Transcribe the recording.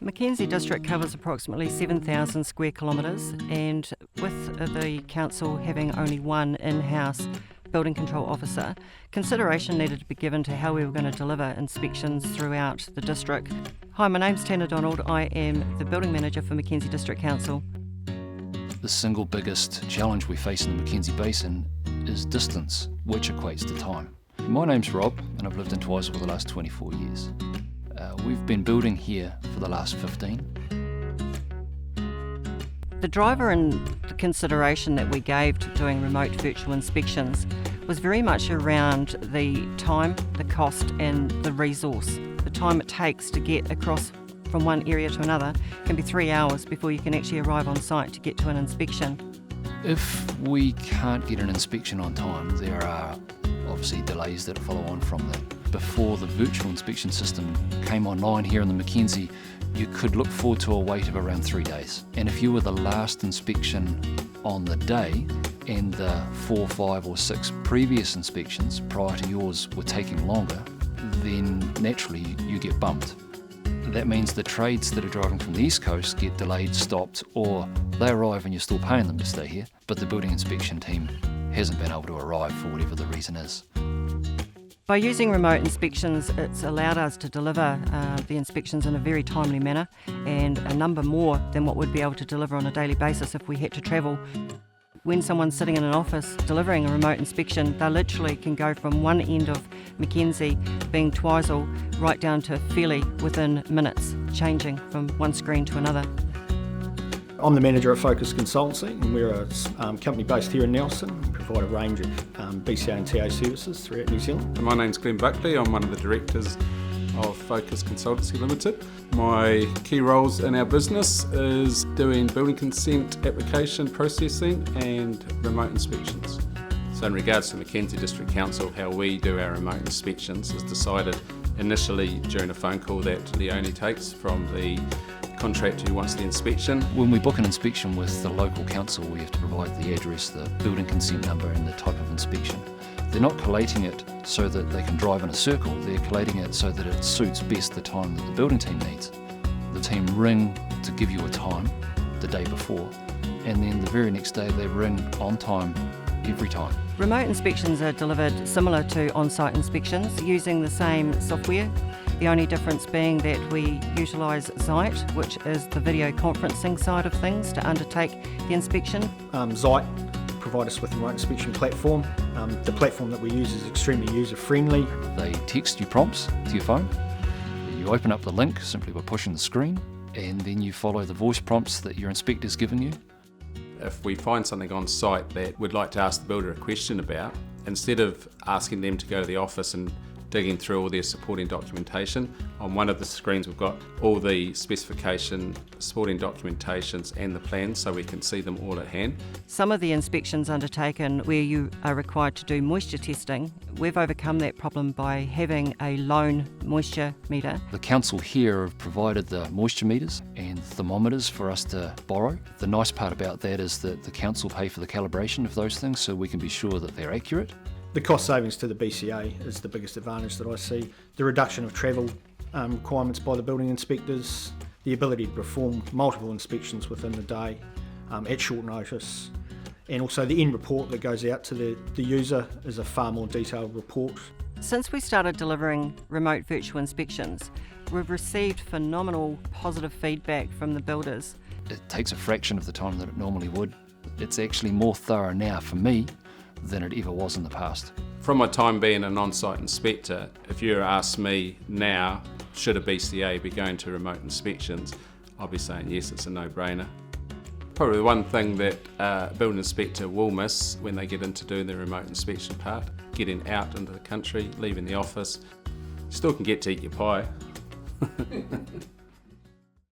Mackenzie District covers approximately 7,000 square kilometres, and with the council having only one in-house building control officer, consideration needed to be given to how we were going to deliver inspections throughout the district. Hi, my name's Tina Donald. I am the building manager for Mackenzie District Council. The single biggest challenge we face in the Mackenzie Basin is distance, which equates to time. My name's Rob, and I've lived in Twizel for the last 24 years. We've been building here for the last 15. The driver and the consideration that we gave to doing remote virtual inspections was very much around the time, the cost and the resource. The time it takes to get across from one area to another can be 3 hours before you can actually arrive on site to get to an inspection. If we can't get an inspection on time, there are obviously delays that follow on from that. Before the virtual inspection system came online here in the Mackenzie, you could look forward to a wait of around 3 days. And if you were the last inspection on the day and the 4, 5 or 6 previous inspections prior to yours were taking longer, then naturally you get bumped. That means the trades that are driving from the East Coast get delayed, stopped, or they arrive and you're still paying them to stay here, but the building inspection team hasn't been able to arrive for whatever the reason is. By using remote inspections, it's allowed us to deliver the inspections in a very timely manner, and a number more than what we'd be able to deliver on a daily basis if we had to travel. When someone's sitting in an office delivering a remote inspection, they literally can go from one end of Mackenzie, being Twizel, right down to Fairlie within minutes, changing from one screen to another. I'm the manager of Focus Consultancy, and we're a company based here in Nelson. We provide a range of BCA and TA services throughout New Zealand. My name's Glenn Buckley. I'm one of the directors of Focus Consultancy Limited. My key roles in our business is doing building consent application processing and remote inspections. So in regards to Mackenzie District Council, how we do our remote inspections is decided initially during a phone call that Leonie takes from the contractor who wants the inspection. When we book an inspection with the local council, we have to provide the address, the building consent number and the type of inspection. They're not collating it so that they can drive in a circle, they're collating it so that it suits best the time that the building team needs. The team ring to give you a time the day before, and then the very next day they ring on time every time. Remote inspections are delivered similar to on-site inspections using the same software. The only difference being that we utilise ZYTE, which is the video conferencing side of things, to undertake the inspection. ZYTE provide us with a remote inspection platform. The platform that we use is extremely user-friendly. They text you prompts to your phone. You open up the link simply by pushing the screen, and then you follow the voice prompts that your inspector's given you. If we find something on site that we'd like to ask the builder a question about, instead of asking them to go to the office and digging through all their supporting documentation, on one of the screens we've got all the specification, supporting documentations and the plans so we can see them all at hand. Some of the inspections undertaken where you are required to do moisture testing, we've overcome that problem by having a lone moisture meter. The council here have provided the moisture meters and thermometers for us to borrow. The nice part about that is that the council pay for the calibration of those things so we can be sure that they're accurate. The cost savings to the BCA is the biggest advantage that I see. The reduction of travel requirements by the building inspectors, the ability to perform multiple inspections within the day at short notice, and also the end report that goes out to the user is a far more detailed report. Since we started delivering remote virtual inspections, we've received phenomenal positive feedback from the builders. It takes a fraction of the time that it normally would. It's actually more thorough now for me than it ever was in the past. From my time being an on-site inspector, if you ask me now, should a BCA be going to remote inspections, I'll be saying yes, it's a no-brainer. Probably the one thing that a building inspector will miss when they get into doing the remote inspection part, getting out into the country, leaving the office. You still can get to eat your pie.